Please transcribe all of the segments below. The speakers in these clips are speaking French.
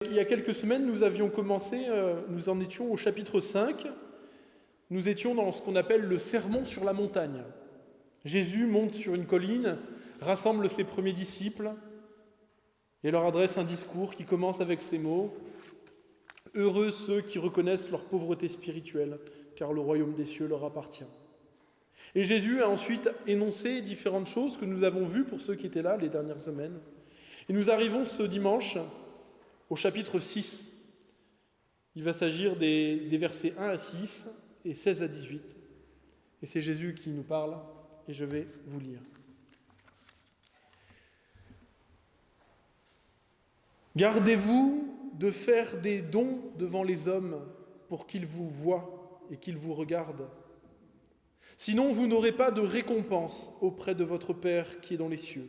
Il y a quelques semaines, nous avions commencé, nous en étions au chapitre 5, nous étions dans ce qu'on appelle le sermon sur la montagne. Jésus monte sur une colline, rassemble ses premiers disciples et leur adresse un discours qui commence avec ces mots « Heureux ceux qui reconnaissent leur pauvreté spirituelle, car le royaume des cieux leur appartient. » Et Jésus a ensuite énoncé différentes choses que nous avons vues pour ceux qui étaient là les dernières semaines. Et nous arrivons ce dimanche au chapitre 6. Il va s'agir des versets 1 à 6 et 16 à 18. Et c'est Jésus qui nous parle, et je vais vous lire. Gardez-vous de faire des dons devant les hommes pour qu'ils vous voient et qu'ils vous regardent. Sinon, vous n'aurez pas de récompense auprès de votre Père qui est dans les cieux.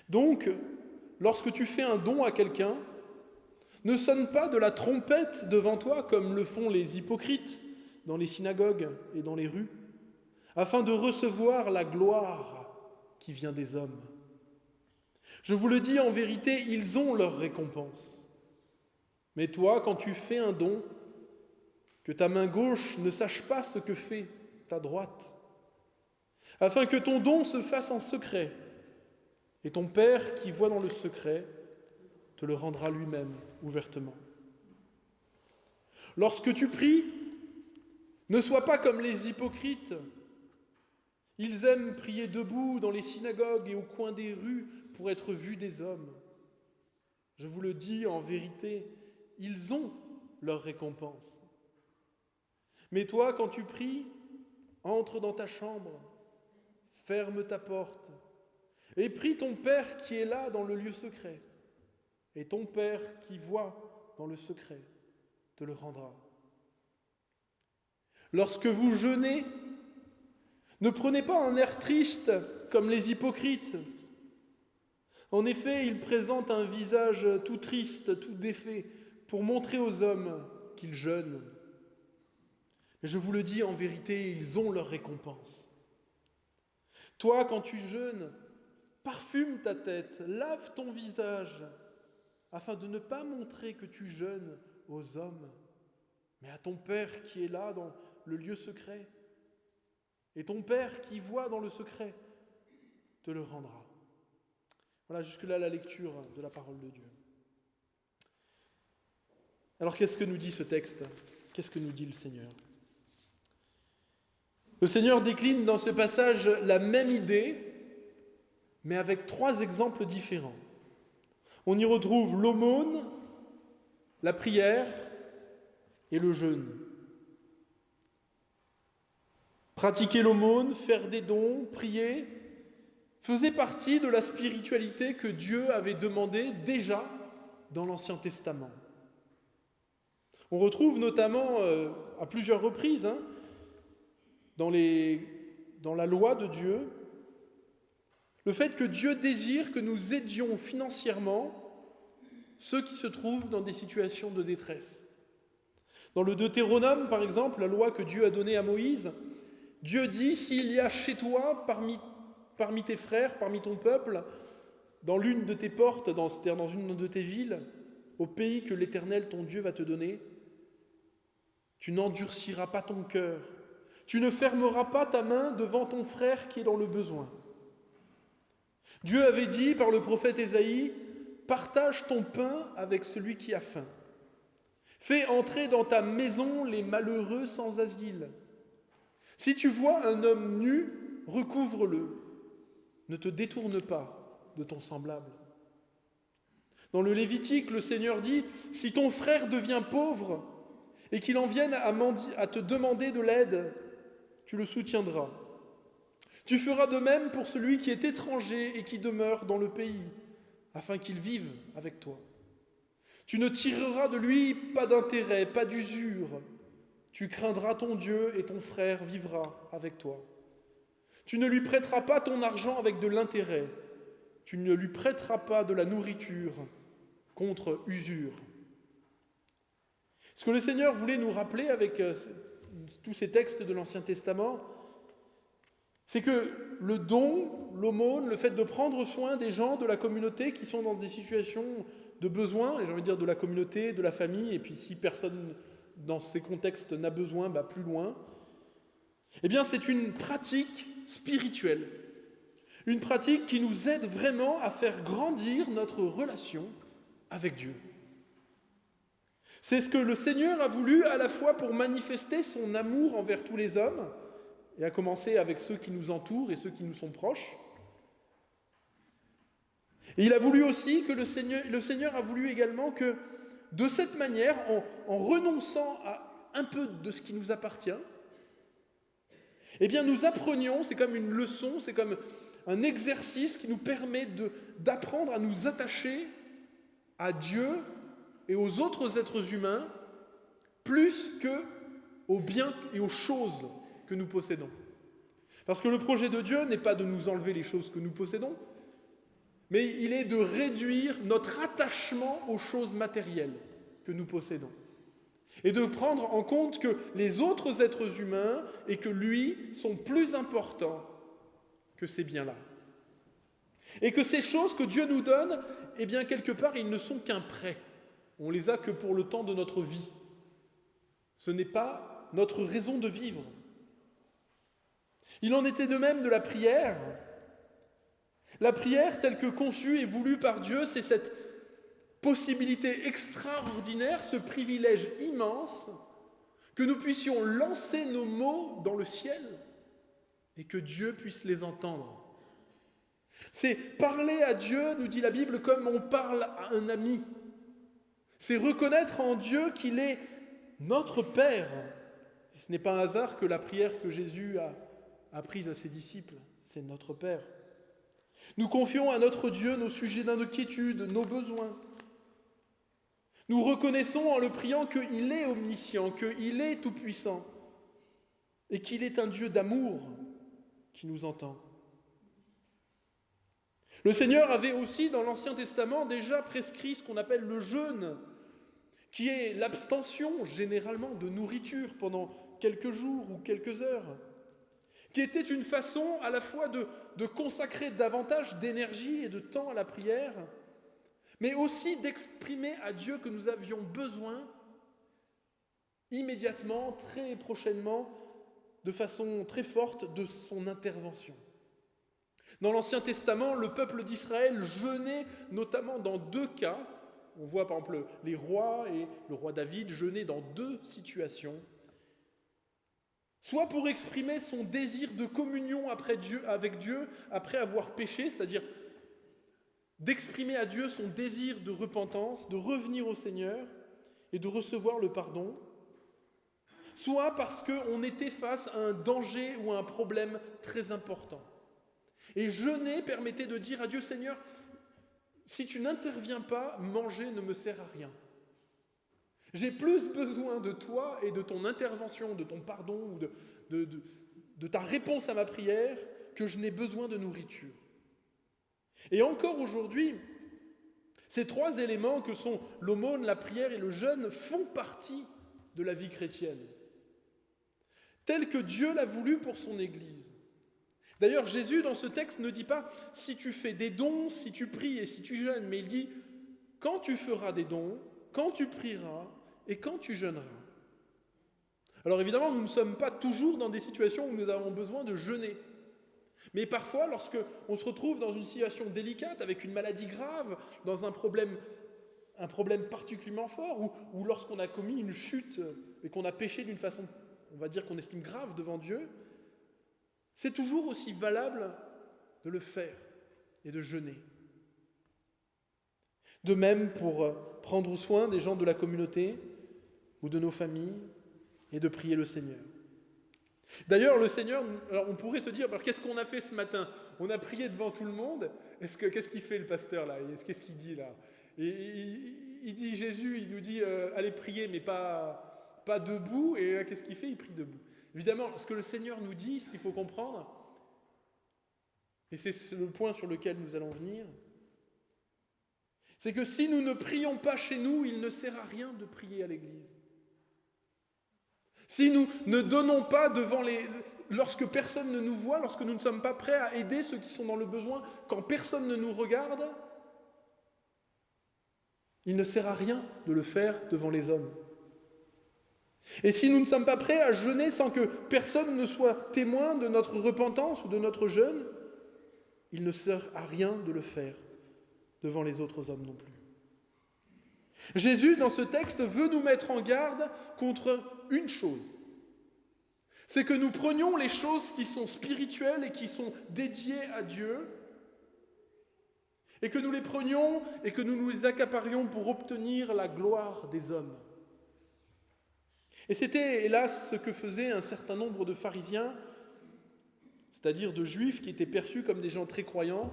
Donc, lorsque tu fais un don à quelqu'un, ne sonne pas de la trompette devant toi comme le font les hypocrites dans les synagogues et dans les rues, afin de recevoir la gloire qui vient des hommes. Je vous le dis en vérité, ils ont leur récompense. Mais toi, quand tu fais un don, que ta main gauche ne sache pas ce que fait ta droite, afin que ton don se fasse en secret, et ton Père qui voit dans le secret te le rendra lui-même ouvertement. Lorsque tu pries, ne sois pas comme les hypocrites. Ils aiment prier debout dans les synagogues et au coin des rues pour être vus des hommes. Je vous le dis en vérité, ils ont leur récompense. Mais toi, quand tu pries, entre dans ta chambre, ferme ta porte, et prie ton Père qui est là dans le lieu secret. Et ton Père qui voit dans le secret te le rendra. Lorsque vous jeûnez, ne prenez pas un air triste comme les hypocrites. En effet, ils présentent un visage tout triste, tout défait, pour montrer aux hommes qu'ils jeûnent. Mais je vous le dis en vérité, ils ont leur récompense. Toi, quand tu jeûnes, parfume ta tête, lave ton visage, afin de ne pas montrer que tu jeûnes aux hommes, mais à ton Père qui est là dans le lieu secret. Et ton Père qui voit dans le secret te le rendra. Voilà, jusque-là la lecture de la parole de Dieu. Alors qu'est-ce que nous dit ce texte ? Qu'est-ce que nous dit le Seigneur ? Le Seigneur décline dans ce passage la même idée, mais avec 3 exemples différents. On y retrouve l'aumône, la prière et le jeûne. Pratiquer l'aumône, faire des dons, prier, faisait partie de la spiritualité que Dieu avait demandée déjà dans l'Ancien Testament. On retrouve notamment à plusieurs reprises dans la loi de Dieu le fait que Dieu désire que nous aidions financièrement ceux qui se trouvent dans des situations de détresse. Dans le Deutéronome, par exemple, la loi que Dieu a donnée à Moïse, Dieu dit, s'il y a chez toi, parmi tes frères, parmi ton peuple, dans l'une de tes portes, c'est-à-dire dans une de tes villes, au pays que l'Éternel, ton Dieu, va te donner, tu n'endurciras pas ton cœur, tu ne fermeras pas ta main devant ton frère qui est dans le besoin. Dieu avait dit par le prophète Ésaïe, « Partage ton pain avec celui qui a faim. Fais entrer dans ta maison les malheureux sans asile. Si tu vois un homme nu, recouvre-le. Ne te détourne pas de ton semblable. » Dans le Lévitique, le Seigneur dit, « Si ton frère devient pauvre et qu'il en vienne à te demander de l'aide, tu le soutiendras. Tu feras de même pour celui qui est étranger et qui demeure dans le pays, afin qu'il vive avec toi. Tu ne tireras de lui pas d'intérêt, pas d'usure. Tu craindras ton Dieu et ton frère vivra avec toi. Tu ne lui prêteras pas ton argent avec de l'intérêt. Tu ne lui prêteras pas de la nourriture contre usure. » Ce que le Seigneur voulait nous rappeler avec tous ces textes de l'Ancien Testament, c'est que le don, l'aumône, le fait de prendre soin des gens de la communauté qui sont dans des situations de besoins, et j'ai envie de dire de la communauté, de la famille, et puis si personne dans ces contextes n'a besoin, plus loin. Eh bien, c'est une pratique spirituelle. Une pratique qui nous aide vraiment à faire grandir notre relation avec Dieu. C'est ce que le Seigneur a voulu à la fois pour manifester son amour envers tous les hommes, et à commencer avec ceux qui nous entourent et ceux qui nous sont proches. Et il a voulu aussi que le Seigneur a voulu également que, de cette manière, en renonçant à un peu de ce qui nous appartient, eh bien nous apprenions, c'est comme une leçon, c'est comme un exercice qui nous permet d'apprendre à nous attacher à Dieu et aux autres êtres humains plus qu'aux biens et aux choses que nous possédons. Parce que le projet de Dieu n'est pas de nous enlever les choses que nous possédons, mais il est de réduire notre attachement aux choses matérielles que nous possédons. Et de prendre en compte que les autres êtres humains et que lui sont plus importants que ces biens-là. Et que ces choses que Dieu nous donne, eh bien quelque part, ils ne sont qu'un prêt. On les a que pour le temps de notre vie. Ce n'est pas notre raison de vivre. Il en était de même de la prière. La prière, telle que conçue et voulue par Dieu, c'est cette possibilité extraordinaire, ce privilège immense, que nous puissions lancer nos mots dans le ciel et que Dieu puisse les entendre. C'est parler à Dieu, nous dit la Bible, comme on parle à un ami. C'est reconnaître en Dieu qu'il est notre Père. Et ce n'est pas un hasard que la prière que Jésus a apprise à ses disciples, c'est notre Père. Nous confions à notre Dieu nos sujets d'inquiétude, nos besoins. Nous reconnaissons en le priant qu'il est omniscient, qu'il est tout-puissant et qu'il est un Dieu d'amour qui nous entend. Le Seigneur avait aussi, dans l'Ancien Testament, déjà prescrit ce qu'on appelle le jeûne, qui est l'abstention, généralement, de nourriture pendant quelques jours ou quelques heures, qui était une façon à la fois de consacrer davantage d'énergie et de temps à la prière, mais aussi d'exprimer à Dieu que nous avions besoin immédiatement, très prochainement, de façon très forte, de son intervention. Dans l'Ancien Testament, le peuple d'Israël jeûnait notamment dans 2 cas. On voit par exemple les rois et le roi David jeûner dans 2 situations. Soit pour exprimer son désir de communion avec Dieu après avoir péché, c'est-à-dire d'exprimer à Dieu son désir de repentance, de revenir au Seigneur et de recevoir le pardon. Soit parce qu'on était face à un danger ou à un problème très important. Et jeûner permettait de dire à Dieu, Seigneur, si tu n'interviens pas, manger ne me sert à rien. J'ai plus besoin de toi et de ton intervention, de ton pardon ou de ta réponse à ma prière que je n'ai besoin de nourriture. Et encore aujourd'hui, ces 3 éléments que sont l'aumône, la prière et le jeûne font partie de la vie chrétienne, telle que Dieu l'a voulu pour son Église. D'ailleurs, Jésus, dans ce texte, ne dit pas « si tu fais des dons, si tu pries et si tu jeûnes », mais il dit « quand tu feras des dons, quand tu prieras et quand tu jeûneras ». Alors évidemment, nous ne sommes pas toujours dans des situations où nous avons besoin de jeûner. Mais parfois, lorsqu'on se retrouve dans une situation délicate, avec une maladie grave, dans un problème particulièrement fort, ou lorsqu'on a commis une chute et qu'on a péché d'une façon, on va dire qu'on estime grave devant Dieu, c'est toujours aussi valable de le faire et de jeûner. De même pour prendre soin des gens de la communauté ou de nos familles et de prier le Seigneur. D'ailleurs, le Seigneur, alors on pourrait se dire, alors qu'est-ce qu'on a fait ce matin ? On a prié devant tout le monde. Qu'est-ce qu'il fait le pasteur là ? Qu'est-ce qu'il dit là ? Il dit, Jésus, il nous dit, allez prier, mais pas debout. Et là, qu'est-ce qu'il fait ? Il prie debout. Évidemment, ce que le Seigneur nous dit, ce qu'il faut comprendre, et c'est le point sur lequel nous allons venir, c'est que si nous ne prions pas chez nous, il ne sert à rien de prier à l'église. Si nous ne donnons pas lorsque personne ne nous voit, lorsque nous ne sommes pas prêts à aider ceux qui sont dans le besoin, quand personne ne nous regarde, Il ne sert à rien de le faire devant les hommes. Et si nous ne sommes pas prêts à jeûner sans que personne ne soit témoin de notre repentance ou de notre jeûne, il ne sert à rien de le faire devant les autres hommes non plus. Jésus, dans ce texte, veut nous mettre en garde contre une chose. C'est que nous prenions les choses qui sont spirituelles et qui sont dédiées à Dieu, et que nous les prenions et que nous nous les accaparions pour obtenir la gloire des hommes. Et c'était, hélas, ce que faisaient un certain nombre de pharisiens, c'est-à-dire de juifs qui étaient perçus comme des gens très croyants,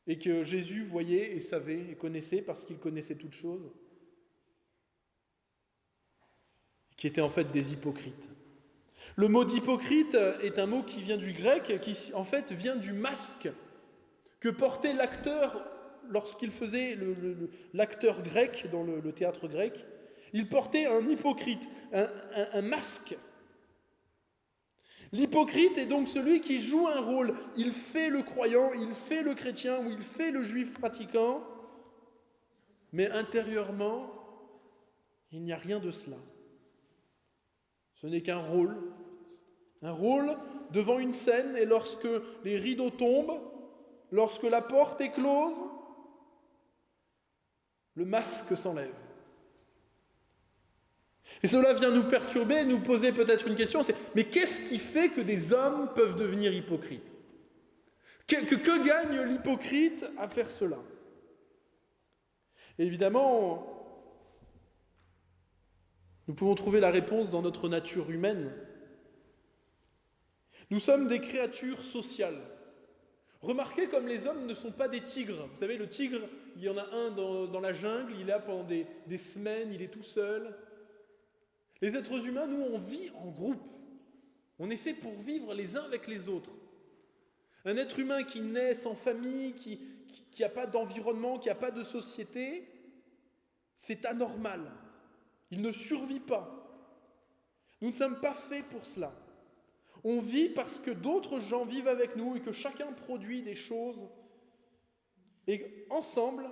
et que Jésus voyait et savait et connaissait parce qu'il connaissait toutes choses, qui étaient en fait des hypocrites. Le mot d'hypocrite est un mot qui vient du grec, qui en fait vient du masque que portait l'acteur lorsqu'il faisait l'acteur grec dans le théâtre grec. Il portait un hypocrite, un masque. L'hypocrite est donc celui qui joue un rôle. Il fait le croyant, il fait le chrétien ou il fait le juif pratiquant, mais intérieurement, il n'y a rien de cela. Ce n'est qu'un rôle devant une scène, et lorsque les rideaux tombent, lorsque la porte est close, le masque s'enlève. Et cela vient nous perturber, nous poser peut-être une question, c'est mais qu'est-ce qui fait que des hommes peuvent devenir hypocrites ? Que gagne l'hypocrite à faire cela ? Et évidemment, nous pouvons trouver la réponse dans notre nature humaine. Nous sommes des créatures sociales. Remarquez comme les hommes ne sont pas des tigres. Vous savez, le tigre, il y en a un dans la jungle, il est là pendant des semaines, il est tout seul. Les êtres humains, nous, on vit en groupe. On est fait pour vivre les uns avec les autres. Un être humain qui naît sans famille, qui n'a pas d'environnement, qui n'a pas de société, c'est anormal. Il ne survit pas. Nous ne sommes pas faits pour cela. On vit parce que d'autres gens vivent avec nous et que chacun produit des choses. Et ensemble,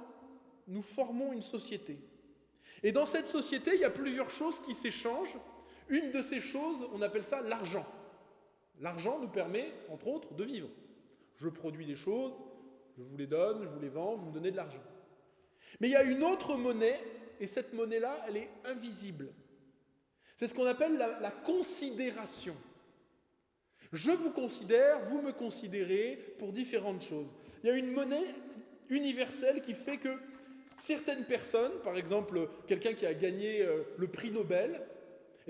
nous formons une société. Et dans cette société, il y a plusieurs choses qui s'échangent. Une de ces choses, on appelle ça l'argent. L'argent nous permet, entre autres, de vivre. Je produis des choses, je vous les donne, je vous les vends, vous me donnez de l'argent. Mais il y a une autre monnaie, et cette monnaie-là, elle est invisible. C'est ce qu'on appelle la considération. Je vous considère, vous me considérez pour différentes choses. Il y a une monnaie universelle qui fait que certaines personnes, par exemple quelqu'un qui a gagné le prix Nobel,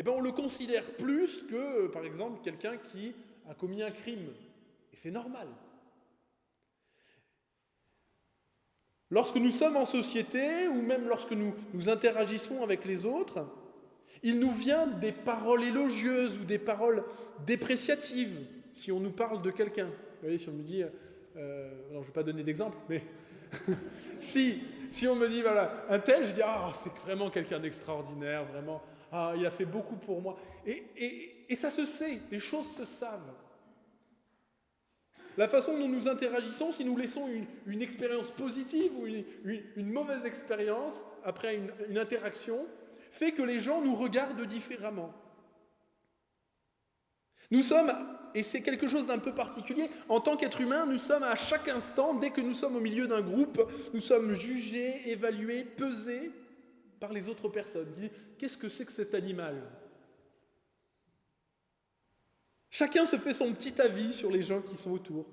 on le considère plus que, par exemple, quelqu'un qui a commis un crime. Et c'est normal. Lorsque nous sommes en société, ou même lorsque nous interagissons avec les autres, il nous vient des paroles élogieuses ou des paroles dépréciatives, si on nous parle de quelqu'un. Vous voyez, si on me dit... je ne vais pas donner d'exemple, mais... si on me dit, voilà, un tel, je dis, c'est vraiment quelqu'un d'extraordinaire, vraiment, il a fait beaucoup pour moi. Et ça se sait, les choses se savent. La façon dont nous interagissons, si nous laissons une expérience positive ou une mauvaise expérience après une interaction, fait que les gens nous regardent différemment. Nous sommes, et c'est quelque chose d'un peu particulier, en tant qu'être humain, nous sommes à chaque instant, dès que nous sommes au milieu d'un groupe, nous sommes jugés, évalués, pesés par les autres personnes. Qu'est-ce que c'est que cet animal ? Chacun se fait son petit avis sur les gens qui sont autour.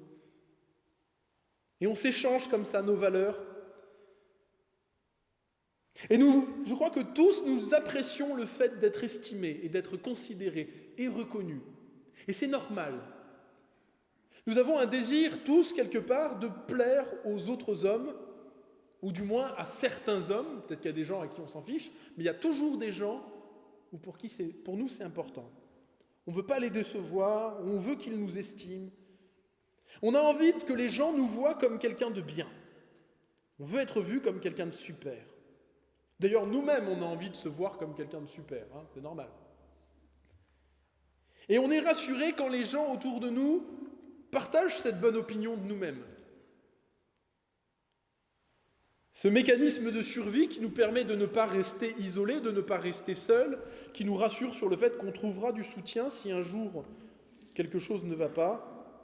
Et on s'échange comme ça nos valeurs. Et je crois que tous nous apprécions le fait d'être estimés et d'être considérés et reconnus. Et c'est normal. Nous avons un désir tous, quelque part, de plaire aux autres hommes, ou du moins à certains hommes. Peut-être qu'il y a des gens à qui on s'en fiche, mais il y a toujours des gens pour nous c'est important. On ne veut pas les décevoir, on veut qu'ils nous estiment. On a envie que les gens nous voient comme quelqu'un de bien. On veut être vu comme quelqu'un de super. D'ailleurs, nous-mêmes, on a envie de se voir comme quelqu'un de super, c'est normal. Et on est rassuré quand les gens autour de nous partagent cette bonne opinion de nous-mêmes. Ce mécanisme de survie qui nous permet de ne pas rester isolés, de ne pas rester seuls, qui nous rassure sur le fait qu'on trouvera du soutien si un jour quelque chose ne va pas.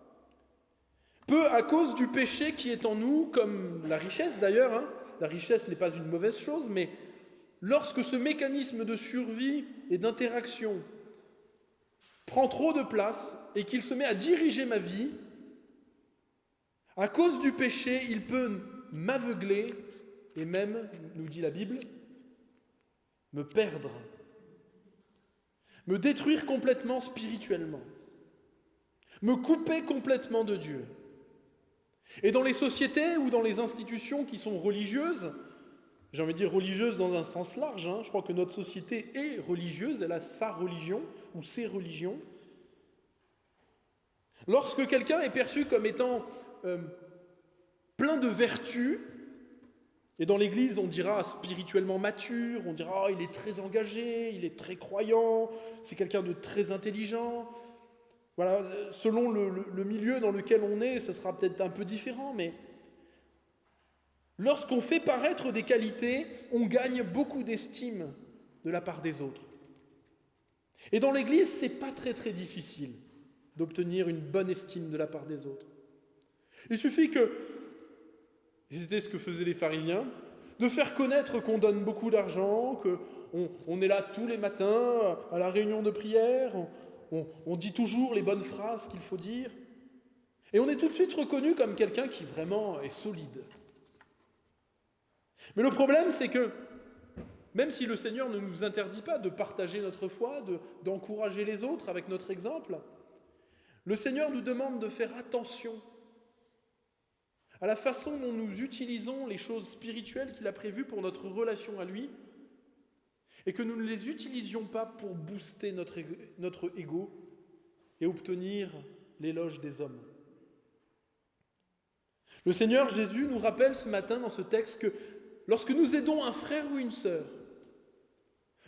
Peu à cause du péché qui est en nous, comme la richesse d'ailleurs, la richesse n'est pas une mauvaise chose, mais lorsque ce mécanisme de survie et d'interaction prend trop de place et qu'il se met à diriger ma vie, à cause du péché, il peut m'aveugler et même, nous dit la Bible, me perdre, me détruire complètement spirituellement, me couper complètement de Dieu. Et dans les sociétés ou dans les institutions qui sont religieuses, j'ai envie de dire religieuses dans un sens large, je crois que notre société est religieuse, elle a sa religion ou ses religions. Lorsque quelqu'un est perçu comme étant plein de vertus, et dans l'Église on dira spirituellement mature, on dira il est très engagé, il est très croyant, c'est quelqu'un de très intelligent. Voilà, selon le milieu dans lequel on est, ce sera peut-être un peu différent, mais lorsqu'on fait paraître des qualités, on gagne beaucoup d'estime de la part des autres. Et dans l'Église, c'est pas très très difficile d'obtenir une bonne estime de la part des autres. Il suffit que, et c'était ce que faisaient les pharisiens, de faire connaître qu'on donne beaucoup d'argent, qu'on est là tous les matins à la réunion de prière, on dit toujours les bonnes phrases qu'il faut dire, et on est tout de suite reconnu comme quelqu'un qui vraiment est solide. Mais le problème, c'est que, même si le Seigneur ne nous interdit pas de partager notre foi, d'encourager les autres avec notre exemple, le Seigneur nous demande de faire attention à la façon dont nous utilisons les choses spirituelles qu'il a prévues pour notre relation à lui, et que nous ne les utilisions pas pour booster notre ego et obtenir l'éloge des hommes. Le Seigneur Jésus nous rappelle ce matin dans ce texte que lorsque nous aidons un frère ou une sœur,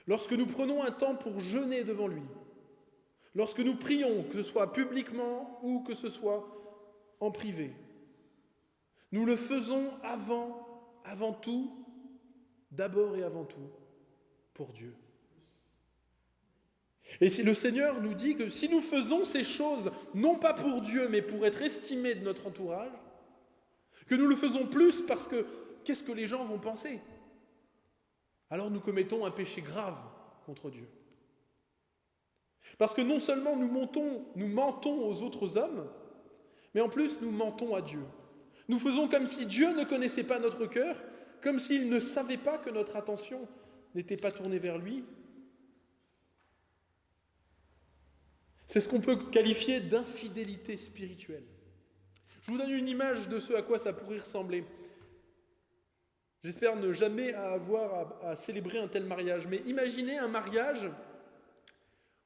lorsque nous prenons un temps pour jeûner devant lui, lorsque nous prions, que ce soit publiquement ou que ce soit en privé, nous le faisons avant tout, d'abord et avant tout, pour Dieu. Et si le Seigneur nous dit que si nous faisons ces choses, non pas pour Dieu, mais pour être estimés de notre entourage, que nous le faisons plus parce que qu'est-ce que les gens vont penser? Alors nous commettons un péché grave contre Dieu. Parce que non seulement nous mentons aux autres hommes, mais en plus nous mentons à Dieu. Nous faisons comme si Dieu ne connaissait pas notre cœur, comme s'il ne savait pas que notre attention n'était pas tournée vers lui. C'est ce qu'on peut qualifier d'infidélité spirituelle. Je vous donne une image de ce à quoi ça pourrait ressembler. J'espère ne jamais avoir à célébrer un tel mariage, mais imaginez un mariage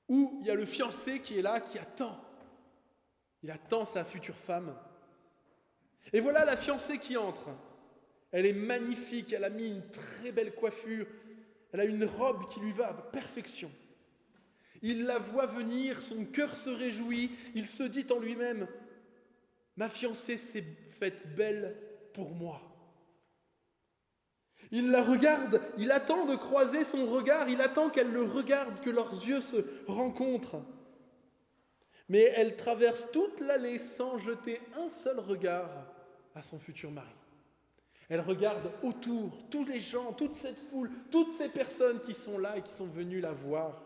où il y a le fiancé qui est là, qui attend. Il attend sa future femme. Et voilà la fiancée qui entre. Elle est magnifique, elle a mis une très belle coiffure, elle a une robe qui lui va à perfection. Il la voit venir, son cœur se réjouit, il se dit en lui-même « Ma fiancée s'est faite belle pour moi ». Il la regarde, il attend de croiser son regard, il attend qu'elle le regarde, que leurs yeux se rencontrent. Mais elle traverse toute l'allée sans jeter un seul regard à son futur mari. Elle regarde autour, tous les gens, toute cette foule, toutes ces personnes qui sont là et qui sont venues la voir.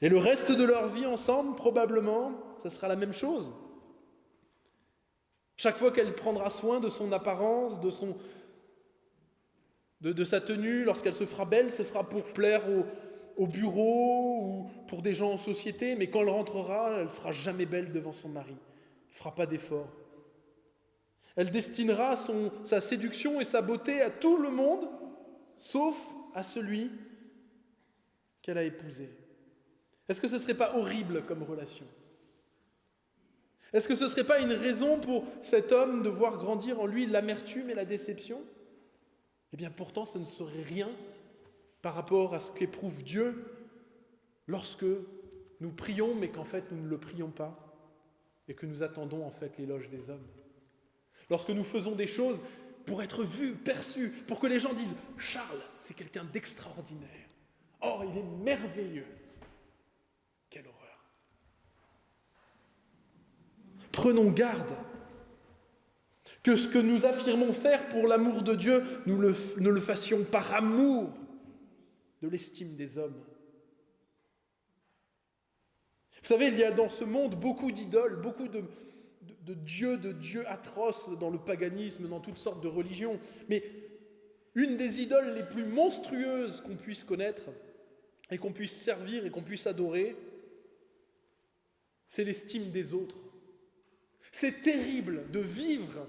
Et le reste de leur vie ensemble, probablement, ça sera la même chose. Chaque fois qu'elle prendra soin de son apparence, de sa tenue, lorsqu'elle se fera belle, ce sera pour plaire au bureau ou pour des gens en société, mais quand elle rentrera, elle ne sera jamais belle devant son mari. Elle ne fera pas d'effort. Elle destinera sa séduction et sa beauté à tout le monde, sauf à celui qu'elle a épousé. Est-ce que ce ne serait pas horrible comme relation? Est-ce que ce ne serait pas une raison pour cet homme de voir grandir en lui l'amertume et la déception? Eh bien pourtant, ce ne serait rien par rapport à ce qu'éprouve Dieu lorsque nous prions, mais qu'en fait nous ne le prions pas, et que nous attendons en fait l'éloge des hommes. lorsque nous faisons des choses pour être vus, perçus, pour que les gens disent « Charles, c'est quelqu'un d'extraordinaire. Oh, il est merveilleux. » Quelle horreur. Prenons garde que ce que nous affirmons faire pour l'amour de Dieu, nous ne le fassions par amour de l'estime des hommes. Vous savez, il y a dans ce monde beaucoup d'idoles, beaucoup de dieux atroces dans le paganisme, dans toutes sortes de religions. Mais une des idoles les plus monstrueuses qu'on puisse connaître et qu'on puisse servir et qu'on puisse adorer, c'est l'estime des autres. C'est terrible de vivre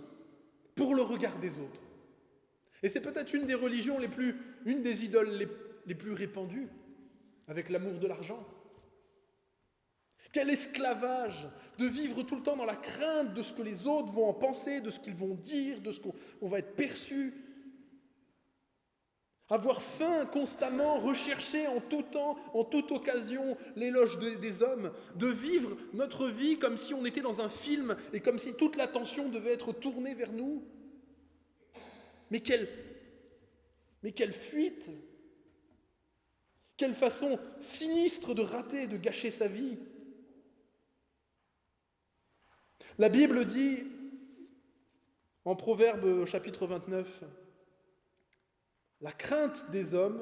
pour le regard des autres. Et c'est peut-être une des religions une des idoles les plus répandues, avec l'amour de l'argent. Quel esclavage de vivre tout le temps dans la crainte de ce que les autres vont en penser, de ce qu'ils vont dire, de ce qu'on va être perçu. Avoir faim constamment, rechercher en tout temps, en toute occasion, l'éloge des hommes, de vivre notre vie comme si on était dans un film et comme si toute l'attention devait être tournée vers nous. Mais quelle fuite! Quelle façon sinistre de rater, de gâcher sa vie! La Bible dit, en Proverbe chapitre 29, la crainte des hommes,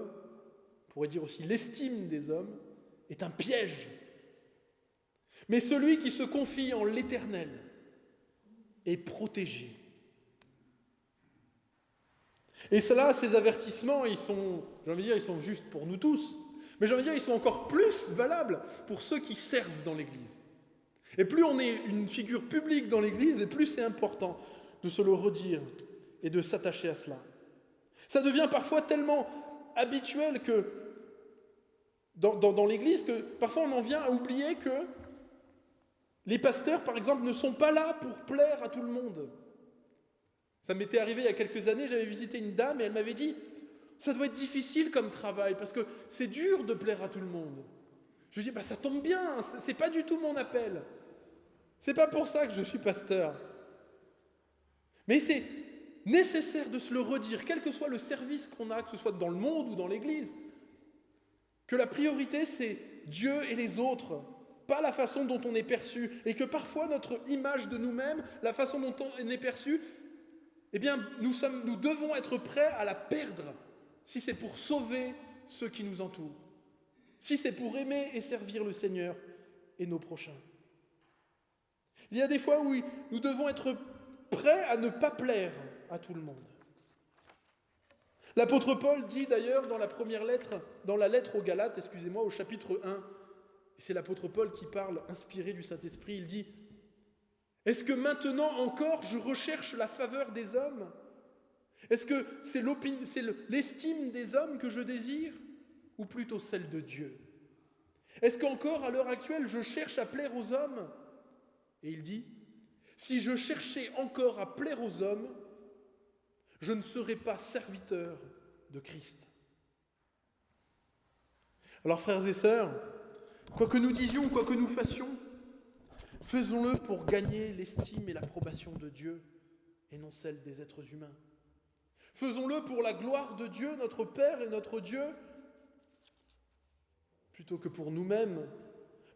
on pourrait dire aussi l'estime des hommes, est un piège. Mais celui qui se confie en l'Éternel est protégé. Et cela, ces avertissements, ils sont juste pour nous tous, mais ils sont encore plus valables pour ceux qui servent dans l'Église. Et plus on est une figure publique dans l'Église, et plus c'est important de se le redire et de s'attacher à cela. Ça devient parfois tellement habituel que dans l'Église que parfois on en vient à oublier que les pasteurs, par exemple, ne sont pas là pour plaire à tout le monde. Ça m'était arrivé il y a quelques années, j'avais visité une dame et elle m'avait dit « Ça doit être difficile comme travail parce que c'est dur de plaire à tout le monde. » Je lui dis « Ça tombe bien, c'est pas du tout mon appel. C'est pas pour ça que je suis pasteur. » Mais c'est nécessaire de se le redire, quel que soit le service qu'on a, que ce soit dans le monde ou dans l'Église, que la priorité c'est Dieu et les autres, pas la façon dont on est perçu, et que parfois notre image de nous-mêmes, la façon dont on est perçu, eh bien nous devons être prêts à la perdre si c'est pour sauver ceux qui nous entourent, si c'est pour aimer et servir le Seigneur et nos prochains. Il y a des fois où nous devons être prêts à ne pas plaire à tout le monde. L'apôtre Paul dit d'ailleurs dans la lettre aux Galates, au chapitre 1, et c'est l'apôtre Paul qui parle, inspiré du Saint-Esprit, il dit « Est-ce que maintenant encore je recherche la faveur des hommes ? Est-ce que c'est l'estime des hommes que je désire ou plutôt celle de Dieu ? Est-ce qu'encore à l'heure actuelle je cherche à plaire aux hommes ? » Et il dit « Si je cherchais encore à plaire aux hommes, je ne serai pas serviteur de Christ. » Alors frères et sœurs, quoi que nous disions, quoi que nous fassions, faisons-le pour gagner l'estime et l'approbation de Dieu et non celle des êtres humains. Faisons-le pour la gloire de Dieu, notre Père et notre Dieu, plutôt que pour nous-mêmes,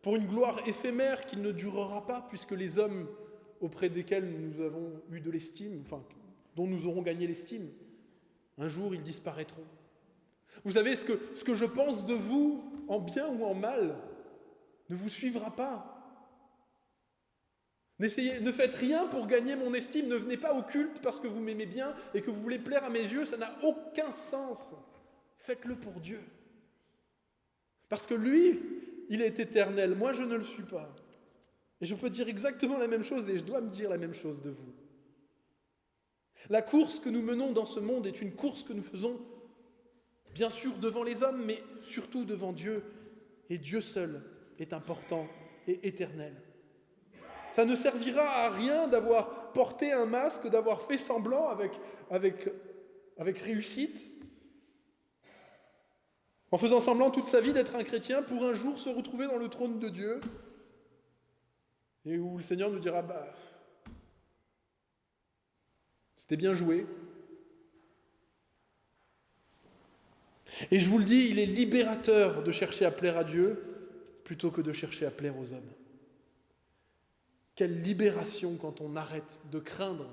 pour une gloire éphémère qui ne durera pas, puisque les hommes auprès desquels nous avons eu de l'estime, dont nous aurons gagné l'estime, un jour ils disparaîtront. Vous savez, ce que je pense de vous, en bien ou en mal, ne vous suivra pas. Ne faites rien pour gagner mon estime, ne venez pas au culte parce que vous m'aimez bien et que vous voulez plaire à mes yeux, ça n'a aucun sens. Faites-le pour Dieu. Parce que lui, il est éternel, moi je ne le suis pas. Et je peux dire exactement la même chose et je dois me dire la même chose de vous. La course que nous menons dans ce monde est une course que nous faisons bien sûr devant les hommes, mais surtout devant Dieu. Et Dieu seul est important et éternel. Ça ne servira à rien d'avoir porté un masque, d'avoir fait semblant avec réussite, en faisant semblant toute sa vie d'être un chrétien, pour un jour se retrouver dans le trône de Dieu, et où le Seigneur nous dira, C'était bien joué. Et je vous le dis, il est libérateur de chercher à plaire à Dieu plutôt que de chercher à plaire aux hommes. Quelle libération quand on arrête de craindre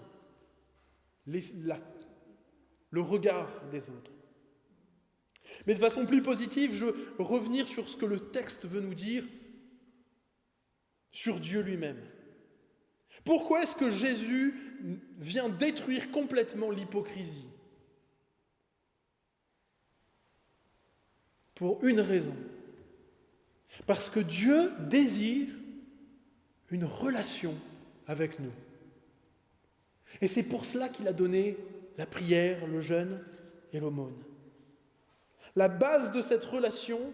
le regard des autres. Mais de façon plus positive, je veux revenir sur ce que le texte veut nous dire sur Dieu lui-même. Pourquoi est-ce que Jésus vient détruire complètement l'hypocrisie ? Pour une raison. Parce que Dieu désire une relation avec nous. Et c'est pour cela qu'il a donné la prière, le jeûne et l'aumône. La base de cette relation,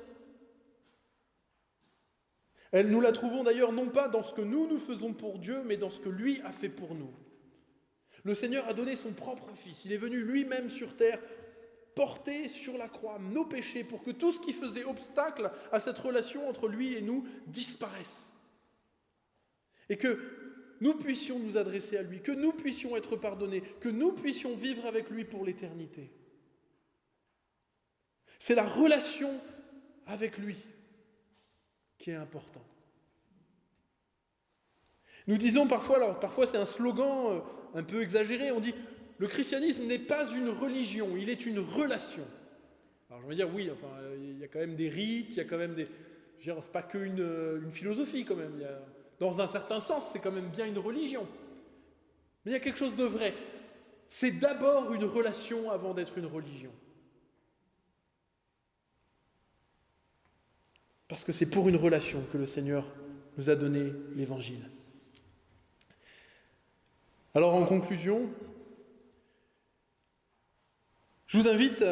nous la trouvons d'ailleurs non pas dans ce que nous faisons pour Dieu, mais dans ce que lui a fait pour nous. Le Seigneur a donné son propre Fils. Il est venu lui-même sur terre porter sur la croix nos péchés pour que tout ce qui faisait obstacle à cette relation entre lui et nous disparaisse. Et que nous puissions nous adresser à lui, que nous puissions être pardonnés, que nous puissions vivre avec lui pour l'éternité. C'est la relation avec lui qui est importante. Nous disons parfois, alors parfois c'est un slogan un peu exagéré, on dit le christianisme n'est pas une religion, il est une relation. Alors je veux dire oui, enfin il y a quand même des rites, il y a quand même des, je veux dire, c'est pas qu'une philosophie quand même. Dans un certain sens, c'est quand même bien une religion. Mais il y a quelque chose de vrai. C'est d'abord une relation avant d'être une religion. Parce que c'est pour une relation que le Seigneur nous a donné l'Évangile. Alors en conclusion, je vous invite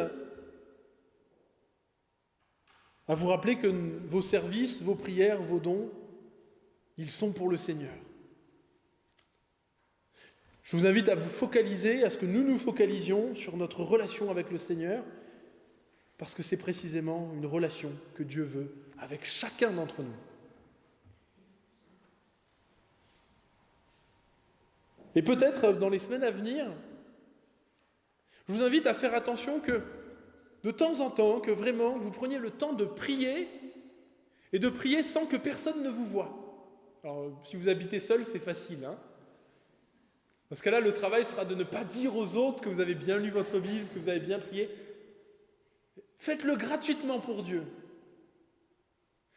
à vous rappeler que vos services, vos prières, vos dons, ils sont pour le Seigneur. Je vous invite à vous focaliser, à ce que nous nous focalisions sur notre relation avec le Seigneur, parce que c'est précisément une relation que Dieu veut avec chacun d'entre nous. Et peut-être dans les semaines à venir, je vous invite à faire attention que de temps en temps, que vraiment vous preniez le temps de prier et de prier sans que personne ne vous voie. Alors, si vous habitez seul, c'est facile, hein. Dans ce cas-là, le travail sera de ne pas dire aux autres que vous avez bien lu votre Bible, que vous avez bien prié. Faites-le gratuitement pour Dieu.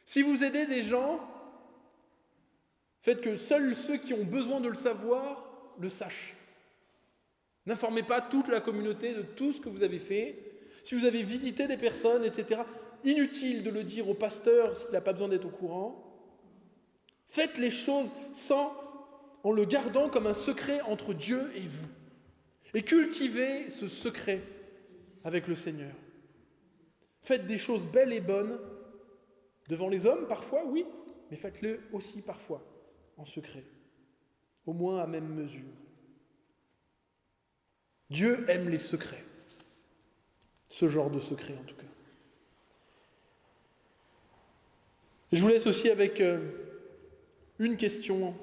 Si vous aidez des gens, faites que seuls ceux qui ont besoin de le savoir le sachent. N'informez pas toute la communauté de tout ce que vous avez fait. Si vous avez visité des personnes, etc., inutile de le dire au pasteur s'il n'a pas besoin d'être au courant. Faites les choses en le gardant comme un secret entre Dieu et vous. Et cultivez ce secret avec le Seigneur. Faites des choses belles et bonnes devant les hommes, parfois, oui, mais faites-le aussi parfois en secret, au moins à même mesure. Dieu aime les secrets, ce genre de secret en tout cas. Je vous laisse aussi avec une question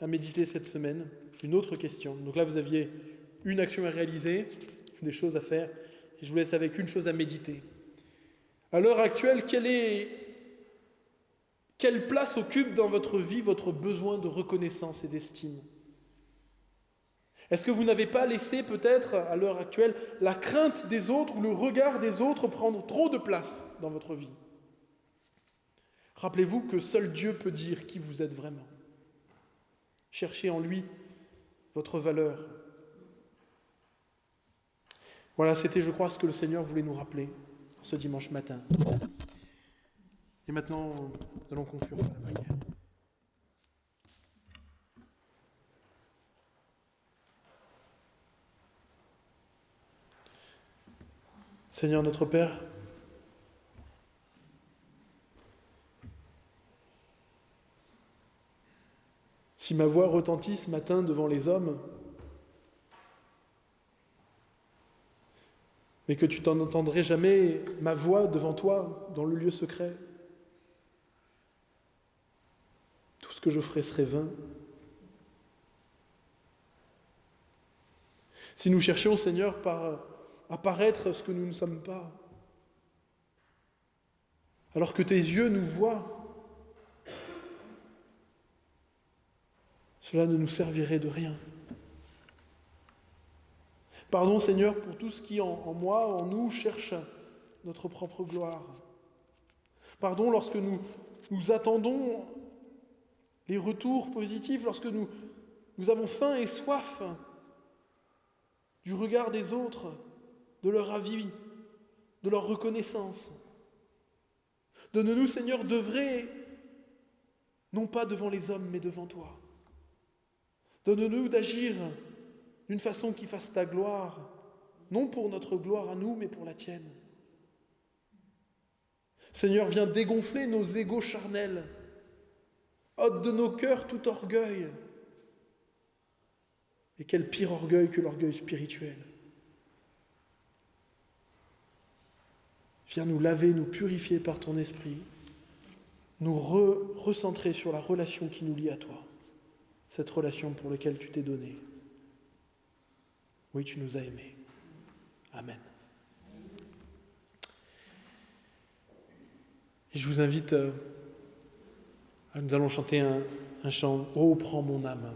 à méditer cette semaine, une autre question. Donc là, vous aviez une action à réaliser, des choses à faire, et je vous laisse avec une chose à méditer. À l'heure actuelle, quelle place occupe dans votre vie votre besoin de reconnaissance et d'estime ? Est-ce que vous n'avez pas laissé peut-être, à l'heure actuelle, la crainte des autres ou le regard des autres prendre trop de place dans votre vie ? Rappelez-vous que seul Dieu peut dire qui vous êtes vraiment. Cherchez en lui votre valeur. Voilà, c'était, je crois, ce que le Seigneur voulait nous rappeler ce dimanche matin. Et maintenant, nous allons conclure par la prière. Seigneur notre Père, si ma voix retentit ce matin devant les hommes, mais que tu n'entendrais jamais ma voix devant toi dans le lieu secret, tout ce que je ferai serait vain. Si nous cherchions, Seigneur, à paraître ce que nous ne sommes pas, alors que tes yeux nous voient, cela ne nous servirait de rien. Pardon, Seigneur, pour tout ce qui en moi, en nous, cherche notre propre gloire. Pardon lorsque nous attendons les retours positifs, lorsque nous avons faim et soif du regard des autres, de leur avis, de leur reconnaissance. Donne-nous, Seigneur, d'œuvrer, non pas devant les hommes, mais devant toi. Donne-nous d'agir d'une façon qui fasse ta gloire, non pour notre gloire à nous, mais pour la tienne. Seigneur, viens dégonfler nos égos charnels, ôte de nos cœurs tout orgueil. Et quel pire orgueil que l'orgueil spirituel. Viens nous laver, nous purifier par ton esprit, nous recentrer sur la relation qui nous lie à toi, cette relation pour laquelle tu t'es donné. Oui, tu nous as aimés. Amen. Et je vous invite, nous allons chanter un chant « Oh, prends mon âme ».